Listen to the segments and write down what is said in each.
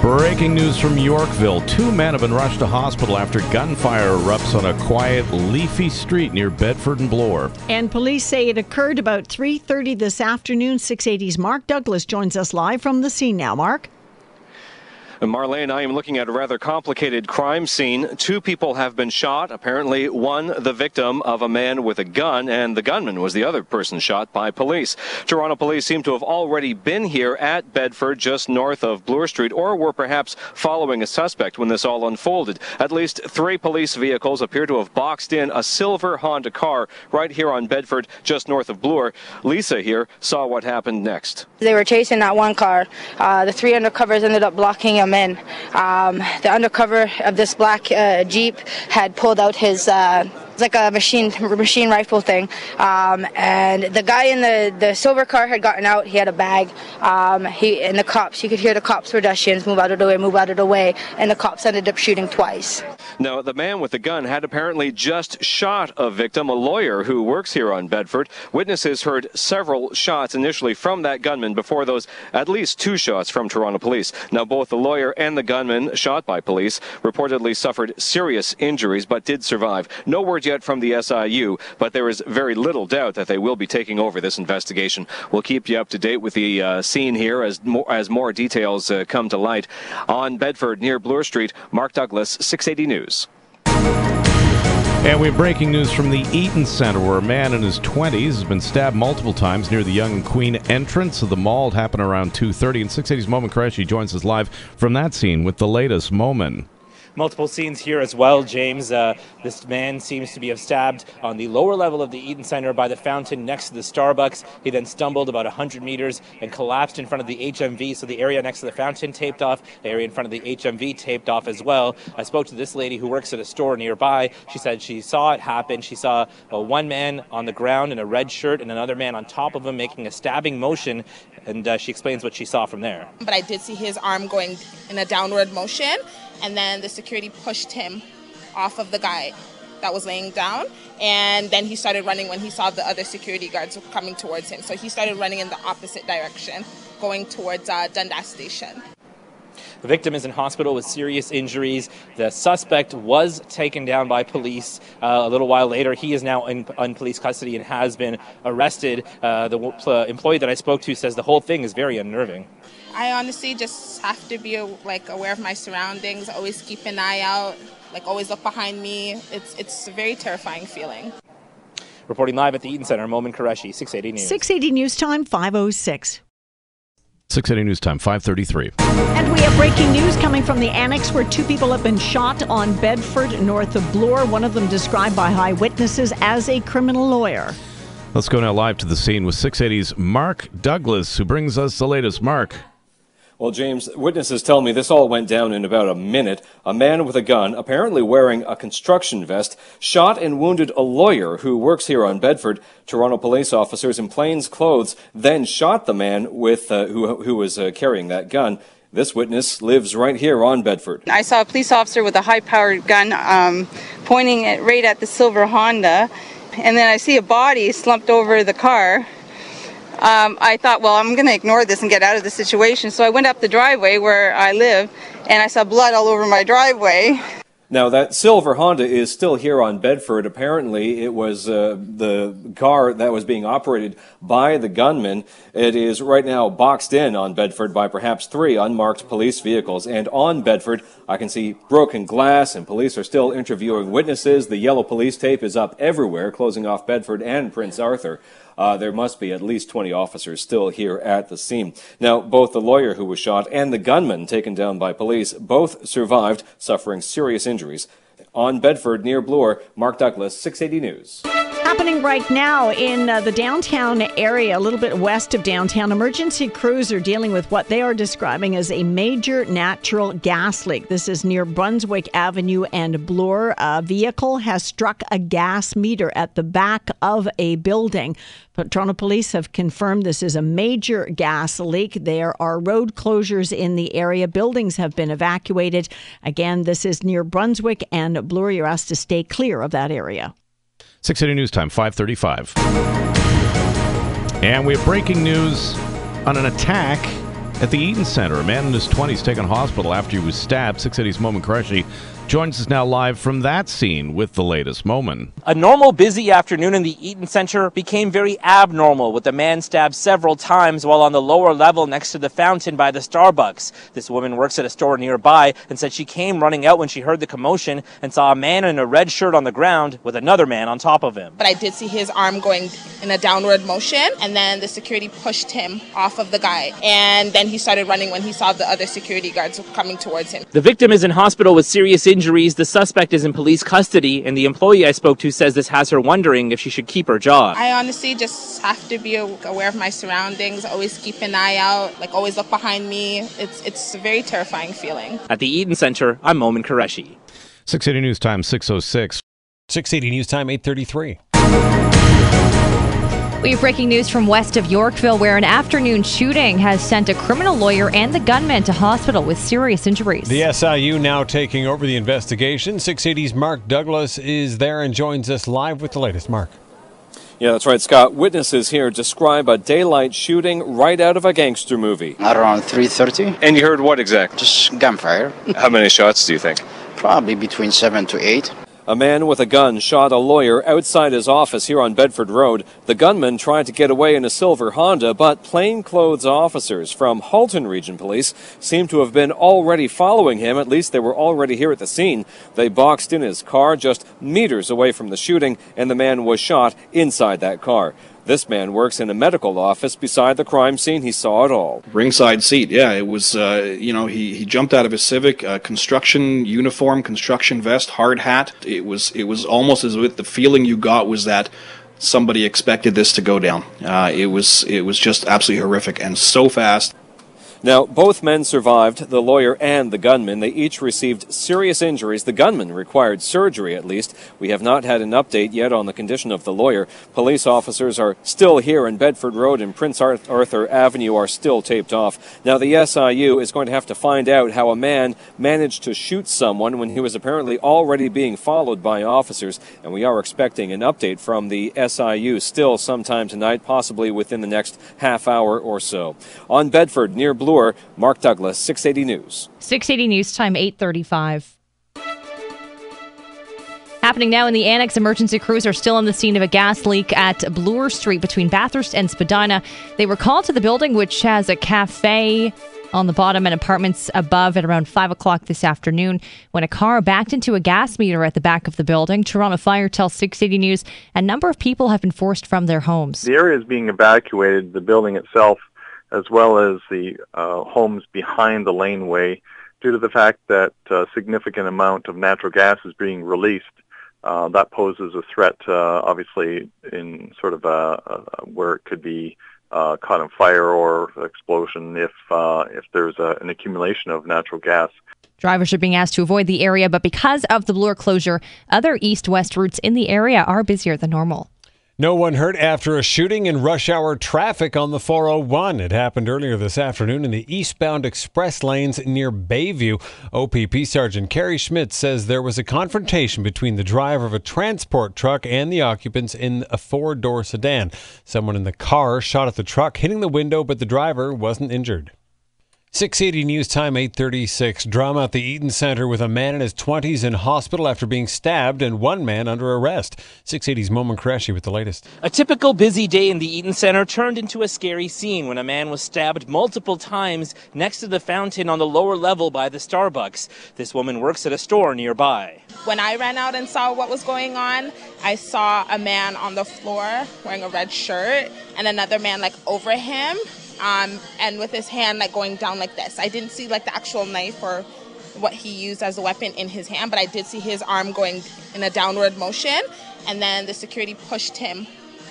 Breaking news from Yorkville. 2 men have been rushed to hospital after gunfire erupts on a quiet, leafy street near Bedford and Bloor. And police say it occurred about 3:30 this afternoon. 680's Mark Douglas joins us live from the scene now. Mark? Marlene, I am looking at a rather complicated crime scene. 2 people have been shot. Apparently, one the victim of a man with a gun, and the gunman was the other person shot by police. Toronto police seem to have already been here at Bedford, just north of Bloor Street, or were perhaps following a suspect when this all unfolded. At least 3 police vehicles appear to have boxed in a silver Honda car right here on Bedford, just north of Bloor. Lisa here saw what happened next. They were chasing that one car. The 3 undercovers ended up blocking him in. The undercover of this black Jeep had pulled out his it's like a machine rifle thing, and the guy in the silver car had gotten out. He had a bag. And the cops, you could hear the cops pedestrians move out of the way, move out of the way, and the cops ended up shooting twice. Now, the man with the gun had apparently just shot a victim, a lawyer who works here on Bedford. Witnesses heard several shots initially from that gunman before those at least 2 shots from Toronto police. Now, both the lawyer and the gunman shot by police reportedly suffered serious injuries but did survive. No word yet from the SIU, but there is very little doubt that they will be taking over this investigation. We'll keep you up to date with the scene here as more details come to light. On Bedford near Bloor Street, Mark Douglas, 680 News. And we have breaking news from the Eaton Centre, where a man in his 20s has been stabbed multiple times near the Yonge and Queen entrance of the mall. It happened around 2:30. And 680's Momin Qureshi joins us live from that scene with the latest. Momin. Multiple scenes here as well, James. This man seems to be stabbed on the lower level of the Eaton Centre by the fountain next to the Starbucks. He then stumbled about 100 meters and collapsed in front of the HMV. So the area next to the fountain taped off, the area in front of the HMV taped off as well. I spoke to this lady who works at a store nearby. She said she saw it happen. She saw one man on the ground in a red shirt and another man on top of him making a stabbing motion. And she explains what she saw from there. But I did see his arm going in a downward motion. And then the security pushed him off of the guy that was laying down. And then he started running when he saw the other security guards coming towards him. So he started running in the opposite direction, going towards Dundas Station. The victim is in hospital with serious injuries. The suspect was taken down by police a little while later. He is now in police custody and has been arrested. The employee that I spoke to says the whole thing is very unnerving. I honestly just have to be aware of my surroundings, always keep an eye out, always look behind me. It's a very terrifying feeling. Reporting live at the Eaton Centre, Momin Qureshi, 680 News. 680 News Time, 5:06. 680 News Time, 5:33. And we have breaking news coming from the annex where 2 people have been shot on Bedford, north of Bloor. One of them described by eyewitnesses as a criminal lawyer. Let's go now live to the scene with 680's Mark Douglas, who brings us the latest. Mark. Well, James, witnesses tell me this all went down in about a minute. A man with a gun, apparently wearing a construction vest, shot and wounded a lawyer who works here on Bedford. Toronto police officers in plain clothes then shot the man with who was carrying that gun. This witness lives right here on Bedford. I saw a police officer with a high-powered gun pointing it right at the silver Honda, and then I see a body slumped over the car. I thought, well, I'm going to ignore this and get out of the situation. So I went up the driveway where I live, and I saw blood all over my driveway. Now, that silver Honda is still here on Bedford. Apparently, it was the car that was being operated by the gunman. It is right now boxed in on Bedford by perhaps 3 unmarked police vehicles. And on Bedford, I can see broken glass, and police are still interviewing witnesses. The yellow police tape is up everywhere, closing off Bedford and Prince Arthur. There must be at least 20 officers still here at the scene. Now, both the lawyer who was shot and the gunman taken down by police both survived, suffering serious injuries. On Bedford, near Bloor, Mark Douglas, 680 News. Happening right now in the downtown area, a little bit west of downtown. Emergency crews are dealing with what they are describing as a major natural gas leak. This is near Brunswick Avenue and Bloor. A vehicle has struck a gas meter at the back of a building. But Toronto police have confirmed this is a major gas leak. There are road closures in the area. Buildings have been evacuated. Again, this is near Brunswick and Bloor. You're asked to stay clear of that area. 680 News Time, 5:35. And we have breaking news on an attack At the Eaton Center, a man in his 20s taken to hospital after he was stabbed. 680's Momin Qureshi joins us now live from that scene with the latest. Momin. A normal, busy afternoon in the Eaton Center became very abnormal, with the man stabbed several times while on the lower level next to the fountain by the Starbucks. This woman works at a store nearby and said she came running out when she heard the commotion and saw a man in a red shirt on the ground with another man on top of him. But I did see his arm going in a downward motion, and then the security pushed him off of the guy. And then he started running when he saw the other security guards coming towards him. The victim is in hospital with serious injuries. The suspect is in police custody, and the employee I spoke to says this has her wondering if she should keep her job. I honestly just have to be aware of my surroundings, always keep an eye out, always look behind me. It's a very terrifying feeling. At the Eaton Center, I'm Momin Qureshi. 680 News Time 6:06. 680 News Time 8:33. We have breaking news from west of Yorkville, where an afternoon shooting has sent a criminal lawyer and the gunman to hospital with serious injuries. The SIU now taking over the investigation. 680's Mark Douglas is there and joins us live with the latest. Mark. Yeah, that's right, Scott. Witnesses here describe a daylight shooting right out of a gangster movie. Around 3:30. And you heard what exactly? Just gunfire. How many shots do you think? Probably between 7 to 8. A man with a gun shot a lawyer outside his office here on Bedford Road. The gunman tried to get away in a silver Honda, but plainclothes officers from Halton Region Police seem to have been already following him. At least they were already here at the scene. They boxed in his car just meters away from the shooting, and the man was shot inside that car. This man works in a medical office beside the crime scene. He saw it all. Ringside seat, yeah. It was, he jumped out of his Civic, construction uniform, construction vest, hard hat. It was almost as if the feeling you got was that somebody expected this to go down. It was just absolutely horrific and so fast. Now, both men survived, the lawyer and the gunman. They each received serious injuries. The gunman required surgery, at least. We have not had an update yet on the condition of the lawyer. Police officers are still here, and Bedford Road and Prince Arthur Avenue are still taped off. Now, the SIU is going to have to find out how a man managed to shoot someone when he was apparently already being followed by officers, and we are expecting an update from the SIU still sometime tonight, possibly within the next half hour or so. On Bedford, near Bloor, Mark Douglas, 680 News. 680 News Time 8:35. Happening now in the Annex, emergency crews are still on the scene of a gas leak at Bloor Street between Bathurst and Spadina. They were called to the building, which has a cafe on the bottom and apartments above, at around 5 o'clock this afternoon, when a car backed into a gas meter at the back of the building. Toronto Fire tells 680 News a number of people have been forced from their homes. The area is being evacuated, the building itself, as well as the homes behind the laneway, due to the fact that a significant amount of natural gas is being released. That poses a threat, obviously, in sort of where it could be caught on fire or explosion if there's an accumulation of natural gas. Drivers are being asked to avoid the area, but because of the Bloor closure, other east-west routes in the area are busier than normal. No one hurt after a shooting in rush hour traffic on the 401. It happened earlier this afternoon in the eastbound express lanes near Bayview. OPP Sergeant Kerry Schmidt says there was a confrontation between the driver of a transport truck and the occupants in a four-door sedan. Someone in the car shot at the truck, hitting the window, but the driver wasn't injured. 680 News Time 8:36. Drama at the Eaton Center with a man in his 20s in hospital after being stabbed and one man under arrest. 680's Momin Qureshi with the latest. A typical busy day in the Eaton Center turned into a scary scene when a man was stabbed multiple times next to the fountain on the lower level by the Starbucks. This woman works at a store nearby. When I ran out and saw what was going on, I saw a man on the floor wearing a red shirt and another man over him. And with his hand going down like this. I didn't see the actual knife or what he used as a weapon in his hand, but I did see his arm going in a downward motion, and then the security pushed him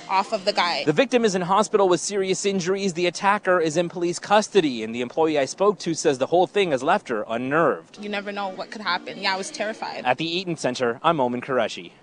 off of the guy. The victim is in hospital with serious injuries. The attacker is in police custody, and the employee I spoke to says the whole thing has left her unnerved. You never know what could happen. Yeah, I was terrified. At the Eaton Center, I'm Momin Qureshi.